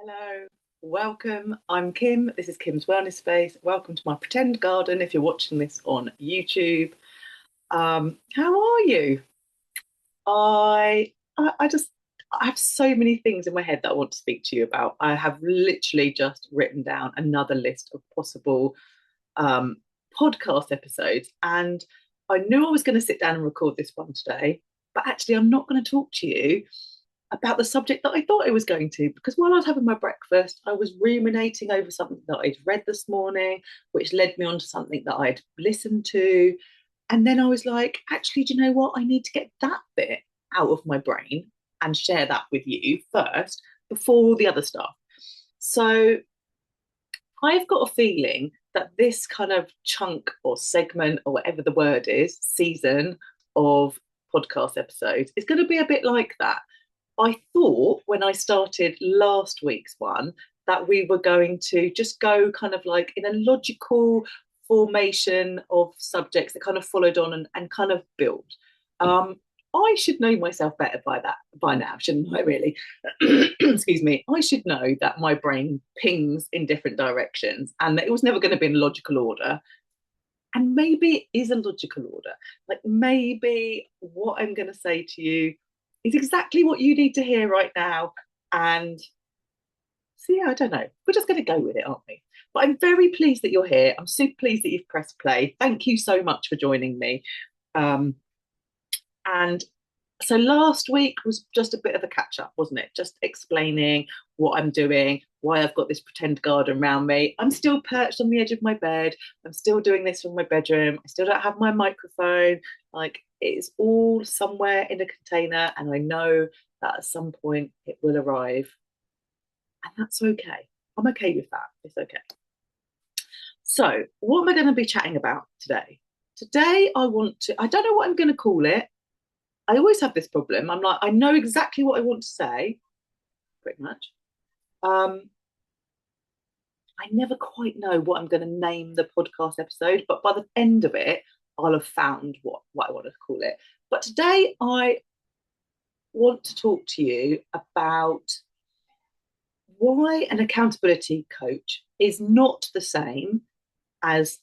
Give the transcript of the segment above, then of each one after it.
Hello, welcome. I'm Kim. This is Kim's Wellness Space. Welcome to my pretend garden if you're watching this on YouTube. How are you? I have so many things in my head that I want to speak to you about. I have literally just written down another list of possible um, podcast episodes, and I knew I was going to sit down and record this one today, but actually, I'm not going to talk to you about the subject that I thought I was going to, because while I was having my breakfast, I was ruminating over something that I'd read this morning, which led me on to something that I'd listened to. And then I was like, actually, do you know what? I need to get that bit out of my brain and share that with you first before all the other stuff. So I've got a feeling that this kind of chunk or segment or whatever the word is, season of podcast episodes is going to be a bit like that. I thought when I started last week's one that we were going to just go kind of like in a logical formation of subjects that kind of followed on and kind of build. Um, I should know myself better by now, shouldn't I? Really, excuse me. I should know that my brain pings in different directions, and that it was never going to be in logical order. And maybe it is a logical order. Like maybe what I'm going to say to you is exactly what you need to hear right now. And so, yeah, I don't know. We're just going to go with it, aren't we? But I'm very pleased that you're here. I'm super pleased that you've pressed play. Thank you so much for joining me. Um, and so last week was just a bit of a catch up, wasn't it? Just explaining what I'm doing, why I've got this pretend garden around me. I'm still perched on the edge of my bed. I'm still doing this from my bedroom. I still don't have my microphone. Like it's all somewhere in a container, and I know that at some point it will arrive. And that's okay. I'm okay with that. It's okay. So, what am I going to be chatting about today? Today, I don't know what I'm going to call it. I always have this problem. I'm like, I know exactly what I want to say, pretty much. I never quite know what I'm going to name the podcast episode, but by the end of it, I'll have found what I want to call it. But today, I want to talk to you about why an accountability coach is not the same as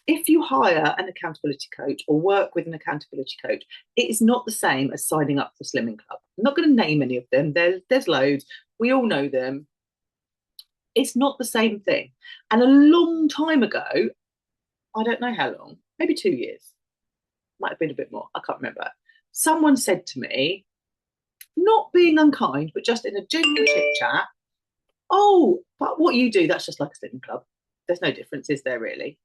if you hire an accountability coach or work with an accountability coach, it is not the same as signing up for Slimming Club. I'm not going to name any of them. There's loads. We all know them. It's not the same thing. And a long time ago, I don't know how long, maybe 2 years, might have been a bit more. I can't remember. Someone said to me, not being unkind, but just in a general chit chat, oh, but what you do, that's just like a Slimming Club. There's no difference, is there really?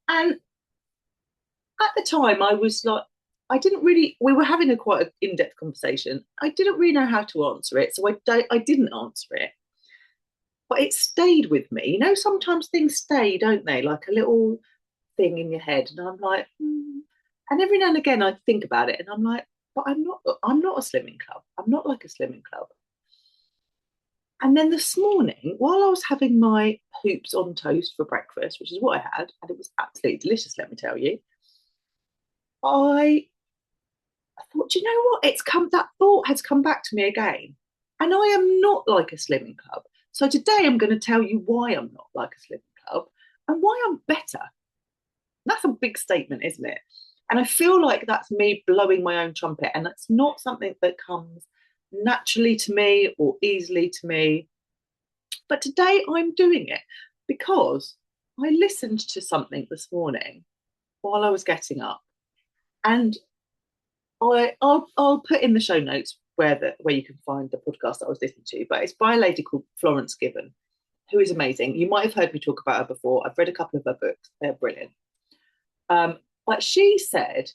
And at the time, I was like, I didn't really, we were having a quite an in-depth conversation. I didn't really know how to answer it. So I didn't answer it. But it stayed with me. You know, sometimes things stay, don't they? Like a little thing in your head. And I'm like, And every now and again, I think about it and I'm like, but I'm not a Slimming Club. I'm not like a Slimming Club. And then this morning, while I was having my hoops on toast for breakfast, which is what I had, and it was absolutely delicious, let me tell you, I thought, you know what? That thought has come back to me again. And I am not like a Slimming Club. So today I'm going to tell you why I'm not like a Slimming Club and why I'm better. That's a big statement, isn't it? And I feel like that's me blowing my own trumpet. And that's not something that comes naturally to me or easily to me. But today I'm doing it because I listened to something this morning while I was getting up. And I'll put in the show notes where you can find the podcast that I was listening to, but it's by a lady called Florence Given, who is amazing. You might have heard me talk about her before. I've read a couple of her books. They're brilliant. But she said,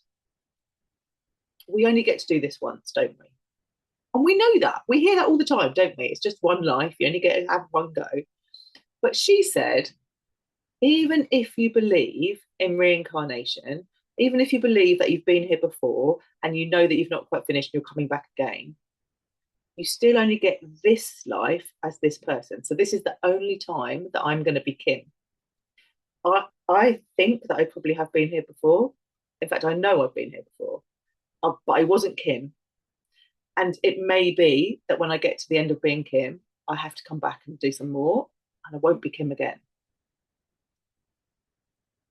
we only get to do this once, don't we? And we know that. We hear that all the time, don't we? It's just one life. You only get to have one go. But she said, even if you believe in reincarnation, even if you believe that you've been here before and you know that you've not quite finished and you're coming back again, you still only get this life as this person. So this is the only time that I'm going to be Kim. I think that I probably have been here before. In fact, I know I've been here before, but I wasn't Kim. And it may be that when I get to the end of being Kim, I have to come back and do some more, and I won't be Kim again.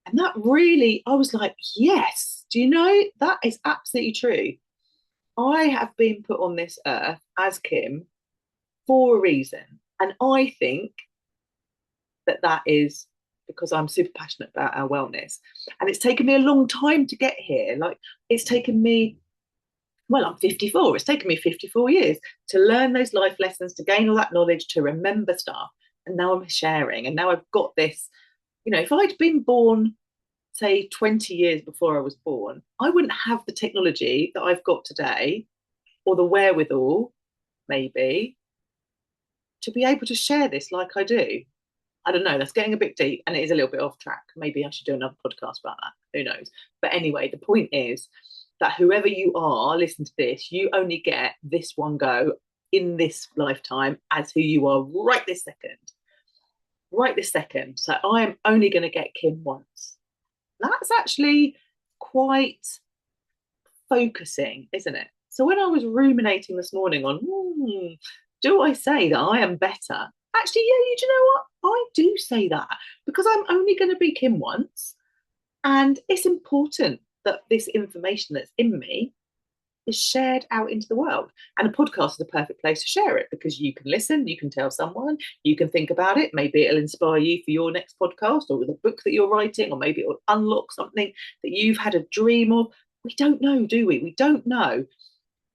And that really, I was like, yes, do you know, that is absolutely true. I have been put on this earth as Kim for a reason. And I think that that is because I'm super passionate about our wellness. And it's taken me a long time to get here. Like, it's taken me, well, I'm 54. It's taken me 54 years to learn those life lessons, to gain all that knowledge, to remember stuff. And now I'm sharing. And now I've got this, if I'd been born, say, 20 years before I was born, I wouldn't have the technology that I've got today or the wherewithal, maybe, to be able to share this like I do. I don't know, that's getting a bit deep and it is a little bit off track. Maybe I should do another podcast about that. Who knows? But anyway, the point is that whoever you are, listen to this, you only get this one go in this lifetime as who you are right this second. Right this second. So I am only going to get Kim once. That's actually quite focusing, isn't it? So when I was ruminating this morning on, do I say that I am better? Actually, yeah, you know what? I do say that because I'm only going to be Kim once. And it's important that this information that's in me is shared out into the world. And a podcast is the perfect place to share it because you can listen, you can tell someone, you can think about it. Maybe it'll inspire you for your next podcast or with a book that you're writing, or maybe it'll unlock something that you've had a dream of. We don't know, do we? We don't know.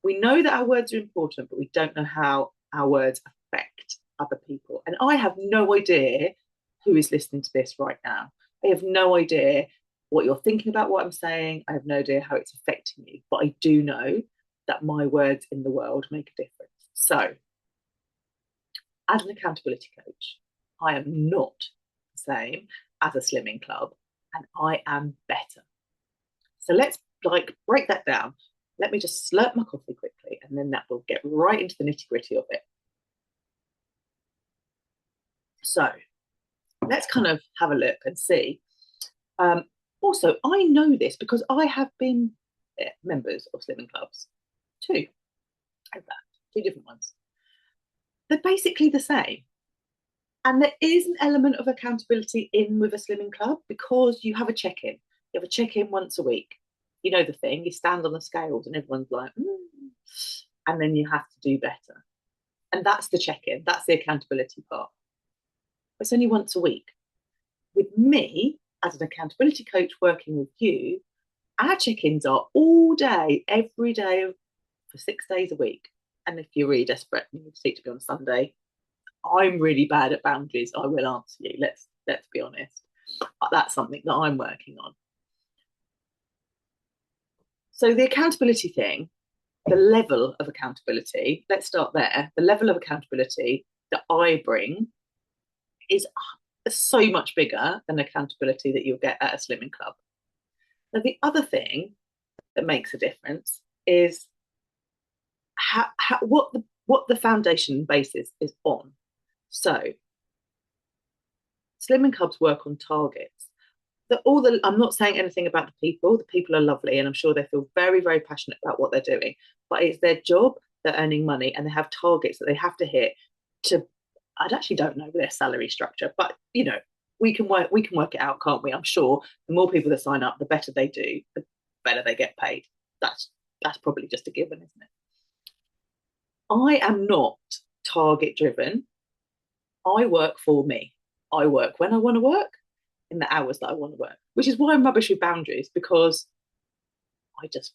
We know that our words are important, but we don't know how our words affect other people. And I have no idea who is listening to this right now. I have no idea what you're thinking about what I'm saying. I have no idea how it's affecting you, but I do know that my words in the world make a difference. So, as an accountability coach, I am not the same as a slimming club, and I am better. So let's break that down. Let me just slurp my coffee quickly, and then that will get right into the nitty-gritty of it. So let's kind of have a look and see. Also, I know this because I have been members of slimming clubs, two, in fact, two different ones. They're basically the same. And there is an element of accountability in with a slimming club because you have a check-in. You have a check-in once a week. You know the thing, you stand on the scales and everyone's like, and then you have to do better. And that's the check-in, that's the accountability part. It's only once a week. With me, as an accountability coach working with you, our check-ins are all day, every day for 6 days a week. And if you're really desperate and you seek to be on Sunday, I'm really bad at boundaries. I will answer you. Let's be honest. That's something that I'm working on. So the accountability thing, the level of accountability, let's start there. The level of accountability that I bring is so much bigger than accountability that you'll get at a slimming club. Now, the other thing that makes a difference is what the foundation basis is on. So, slimming clubs work on targets. I'm not saying anything about the people. The people are lovely, and I'm sure they feel very, very passionate about what they're doing. But it's their job. They're earning money, and they have targets that they have to hit. I actually don't know their salary structure, but we can work it out, can't we? I'm sure the more people that sign up, the better they do, the better they get paid. That's probably just a given, isn't it? I am not target driven. I work for me. I work when I want to work, in the hours that I want to work, which is why I'm rubbish with boundaries, because I just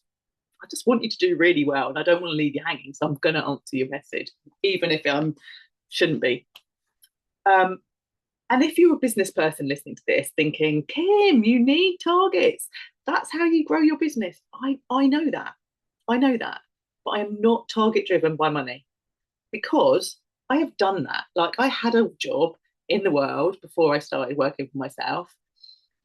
want you to do really well, and I don't want to leave you hanging. So I'm going to answer your message, even if I shouldn't be. And if you're a business person listening to this, thinking, Kim, you need targets. That's how you grow your business. I know that. But I am not target driven by money because I have done that. Like, I had a job in the world before I started working for myself.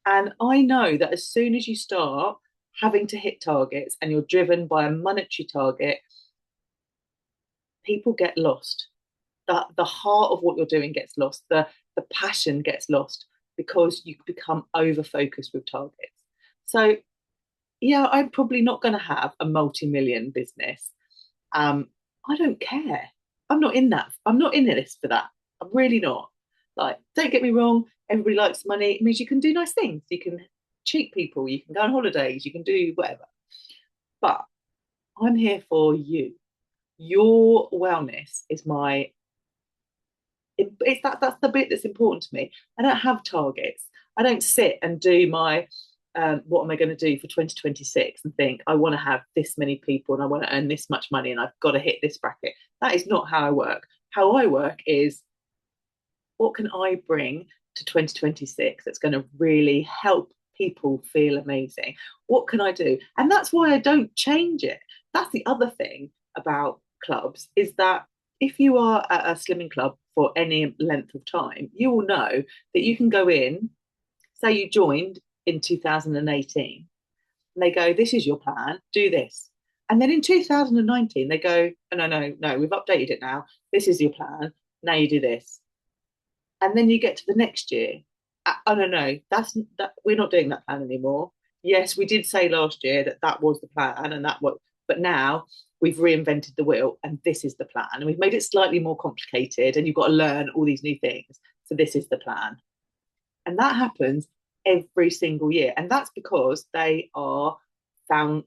And I know that as soon as you start having to hit targets and you're driven by a monetary target, people get lost. The heart of what you're doing gets lost. The passion gets lost because you become over focused with targets. So yeah, I'm probably not going to have a multi-million business. I don't care. I'm not in that. I'm not in this for that. I'm really not. Like, don't get me wrong. Everybody likes money. It means you can do nice things. You can cheat people. You can go on holidays. You can do whatever. But I'm here for you. Your wellness is it's that's the bit that's important to me. I don't have targets. I don't sit and do my what am I going to do for 2026 and think I want to have this many people and I want to earn this much money and I've got to hit this bracket. That is not how I work. How I work is what can I bring to 2026 that's going to really help people feel amazing? What can I do? And that's why I don't change it. That's the other thing about clubs is that if you are at a slimming club for any length of time, you will know that you can go in, say you joined in 2018, and they go, this is your plan, do this. And then in 2019, they go, oh, no, we've updated it now. This is your plan. Now you do this. And then you get to the next year. Oh no, we're not doing that plan anymore. Yes, we did say last year that that was the plan and that was, but now we've reinvented the wheel and this is the plan. And we've made it slightly more complicated and you've got to learn all these new things. So this is the plan. And that happens every single year. And that's because they are found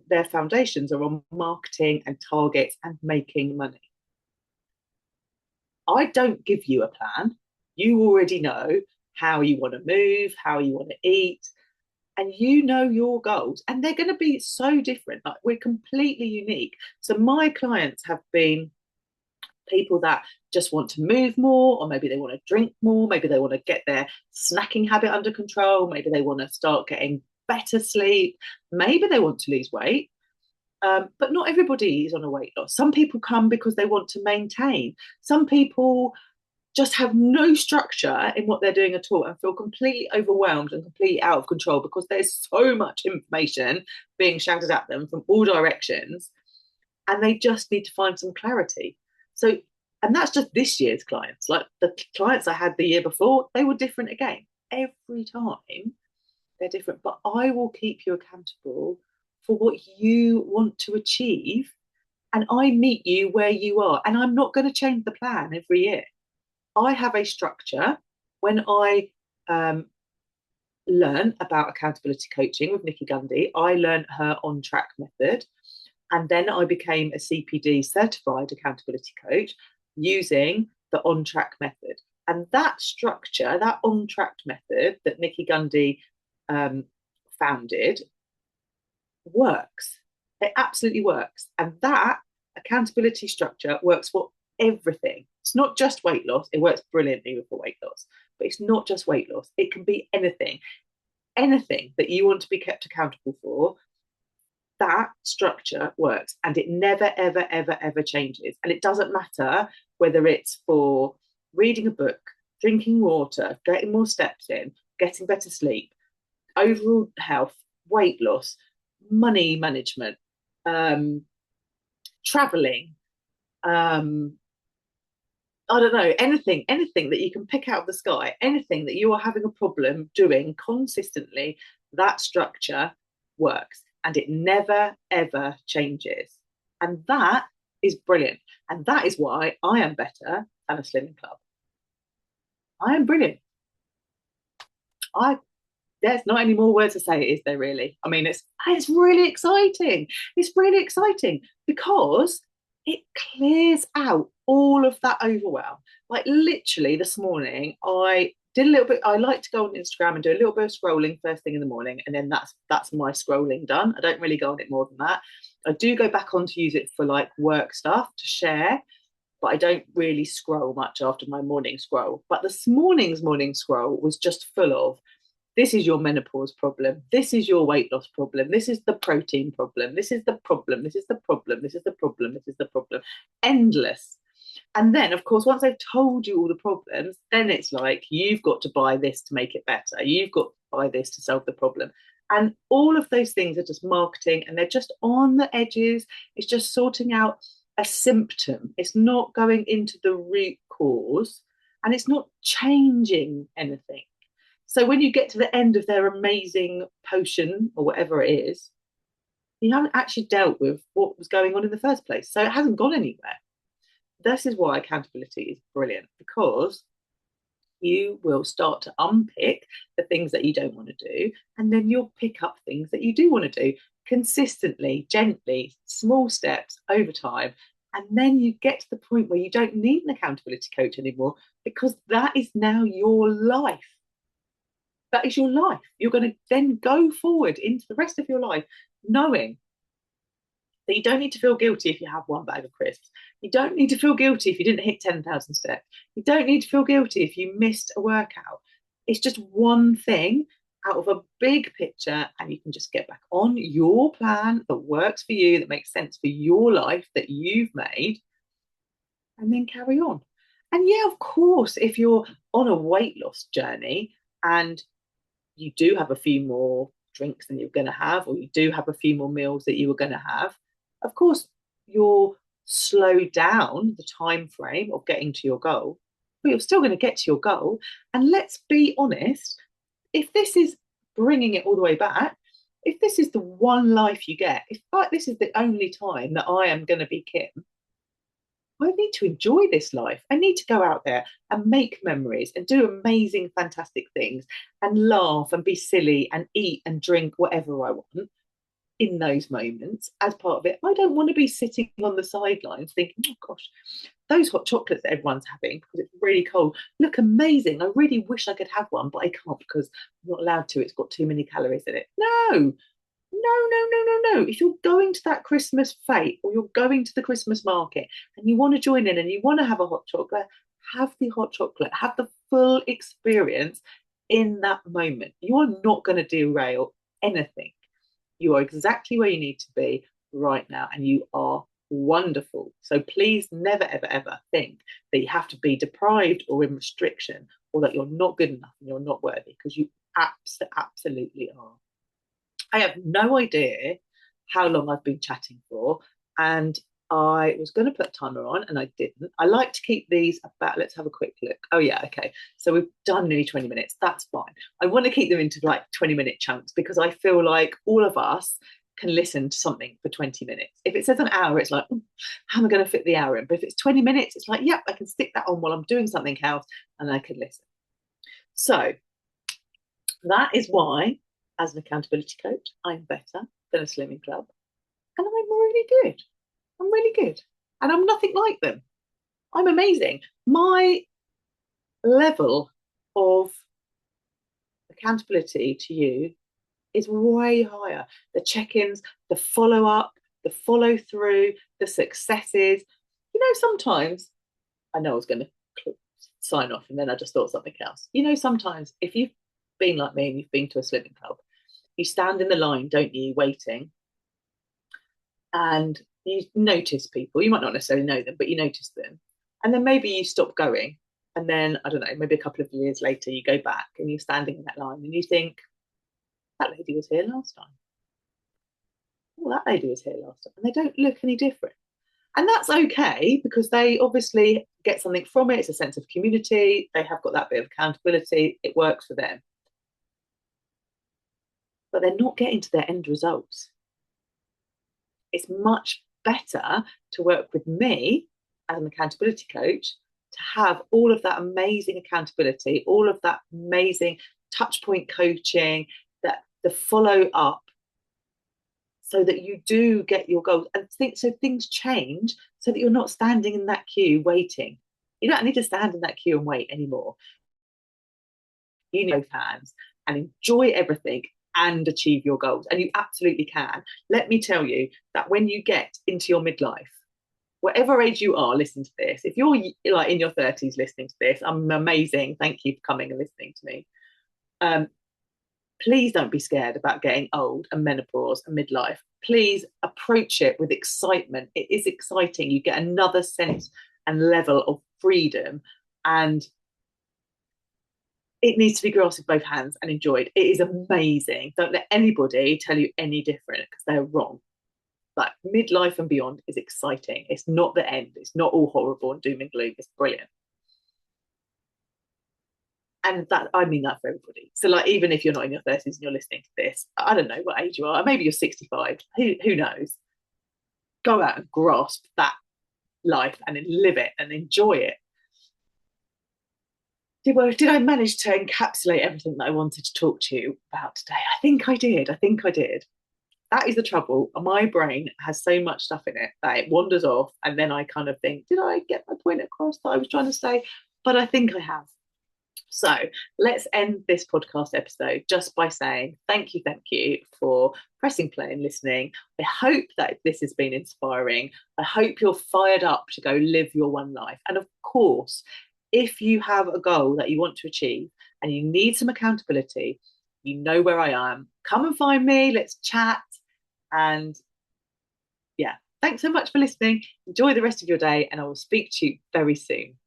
their foundations are on marketing and targets and making money. I don't give you a plan. You already know how you want to move, how you want to eat, and you know your goals. And they're going to be so different. Like we're completely unique. So my clients have been people that just want to move more, or maybe they want to drink more, maybe they want to get their snacking habit under control, maybe they want to start getting better sleep, maybe they want to lose weight. But not everybody is on a weight loss. Some people come because they want to maintain. Some people just have no structure in what they're doing at all and feel completely overwhelmed and completely out of control because there's so much information being shouted at them from all directions and they just need to find some clarity. So, and that's just this year's clients. Like the clients I had the year before, they were different again. Every time they're different, but I will keep you accountable for what you want to achieve. And I meet you where you are. And I'm not going to change the plan every year. I have a structure. When I learn about accountability coaching with Nikki Gundy, I learned her on track method. And then I became a CPD certified accountability coach using the on track method. And that structure, that on track method that Nikki Gundy founded, works. It absolutely works. And that accountability structure works for everything. It's not just weight loss. It works brilliantly for weight loss, but it's not just weight loss. It can be anything, anything that you want to be kept accountable for. That structure works and it never, ever, ever, ever changes. And it doesn't matter whether it's for reading a book, drinking water, getting more steps in, getting better sleep, overall health, weight loss, money management, traveling, I don't know, anything that you can pick out of the sky, anything that you are having a problem doing consistently, that structure works and it never, ever changes. And that is brilliant. And that is why I am better than a slimming club. I am brilliant. There's not any more words to say, is there really? I mean, it's really exciting. It's really exciting because it clears out all of that overwhelm. Like literally this morning, I did a little bit. I like to go on Instagram and do a little bit of scrolling first thing in the morning, and then that's my scrolling done. I don't really go on it more than that. I do go back on to use it for like work stuff to share, but I don't really scroll much after my morning scroll. But this morning's morning scroll was just full of, this is your menopause problem. This is your weight loss problem. This is the protein problem. This is the problem. This is the problem. This is the problem. This is the problem. Endless. And then, of course, once I've told you all the problems, then it's like, you've got to buy this to make it better. You've got to buy this to solve the problem. And all of those things are just marketing and they're just on the edges. It's just sorting out a symptom. It's not going into the root cause and it's not changing anything. So when you get to the end of their amazing potion or whatever it is, you haven't actually dealt with what was going on in the first place. So it hasn't gone anywhere. this is why accountability is brilliant, because you will start to unpick the things that you don't want to do, and then you'll pick up things that you do want to do consistently, gently, small steps over time. And then you get to the point where you don't need an accountability coach anymore, because that is now your life. That is your life. You're going to then go forward into the rest of your life knowing that you don't need to feel guilty if you have one bag of crisps. You don't need to feel guilty if you didn't hit 10,000 steps. You don't need to feel guilty if you missed a workout. It's just one thing out of a big picture, and you can just get back on your plan that works for you, that makes sense for your life, that you've made, and then carry on. And yeah, of course, if you're on a weight loss journey and you do have a few more drinks than you're going to have, or you do have a few more meals that you were going to have, of course, you'll slow down the time frame of getting to your goal, but you're still going to get to your goal. And let's be honest, if this is bringing it all the way back, if this is the one life you get, if this is the only time that I am going to be Kim, I need to enjoy this life. I need to go out there and make memories and do amazing, fantastic things and laugh and be silly and eat and drink whatever I want in those moments as part of it. I don't want to be sitting on the sidelines thinking, oh gosh, those hot chocolates that everyone's having because it's really cold look amazing. I really wish I could have one, but I can't because I'm not allowed to. It's got too many calories in it. No, no. If you're going to that Christmas fete or you're going to the Christmas market and you want to join in and you want to have a hot chocolate, have the hot chocolate, have the full experience in that moment. You are not going to derail anything. You are exactly where you need to be right now, and you are wonderful. So please never, ever, ever think that you have to be deprived or in restriction, or that you're not good enough and you're not worthy, because you absolutely are. I have no idea how long I've been chatting for, and I was going to put a timer on and I didn't. I like to keep these about, let's have a quick look. Oh, yeah, okay. So we've done nearly 20 minutes. That's fine. I want to keep them into like 20-minute chunks because I feel like all of us can listen to something for 20 minutes. If it says an hour, it's like, how am I going to fit the hour in? But if it's 20 minutes, it's like, yep, I can stick that on while I'm doing something else and I can listen. So that is why, as an accountability coach, I'm better than a slimming club. And I'm really good. I'm really good. And I'm nothing like them. I'm amazing. My level of accountability to you is way higher. The check-ins, the follow-up, the follow-through, the successes. You know, sometimes, I know I was going to sign off and then I just thought something else. You know, sometimes if you've been like me and you've been to a slimming club, you stand in the line, don't you, waiting, and you notice people. You might not necessarily know them, but you notice them. And then maybe you stop going. And then, I don't know, maybe a couple of years later, you go back and you're standing in that line and you think, that lady was here last time. Oh, that lady was here last time. And they don't look any different. And that's okay because they obviously get something from it. It's a sense of community. They have got that bit of accountability. It works for them. But they're not getting to their end results. It's much better to work with me as an accountability coach to have all of that amazing accountability, all of that amazing touch point coaching, that the follow up, so that you do get your goals and so things change so that you're not standing in that queue waiting. You don't need to stand in that queue and wait anymore. You need both hands and enjoy everything and achieve your goals. And you absolutely can. Let me tell you that when you get into your midlife, whatever age you are listening to this, if you're like in your 30s listening to this, I'm amazing. Thank you for coming and listening to me. Please don't be scared about getting old and menopause and midlife. Please approach it with excitement. It is exciting. You get another sense and level of freedom, and it needs to be grasped with both hands and enjoyed. It is amazing. Don't let anybody tell you any different because they're wrong. But midlife and beyond is exciting. It's not the end. It's not all horrible and doom and gloom. It's brilliant. And that, I mean that for everybody. So like, even if you're not in your 30s and you're listening to this, I don't know what age you are, maybe you're 65, who knows? Go out and grasp that life and live it and enjoy it. Did I manage to encapsulate everything that I wanted to talk to you about today? I think I did. I think I did. That is the trouble. My brain has so much stuff in it that it wanders off, and then I kind of think, did I get my point across that I was trying to say? But I think I have. So let's end this podcast episode just by saying thank you for pressing play and listening. I hope that this has been inspiring. I hope you're fired up to go live your one life. And of course, if you have a goal that you want to achieve and you need some accountability, you know where I am. Come and find me. Let's chat. And yeah, thanks so much for listening. Enjoy the rest of your day, and I will speak to you very soon.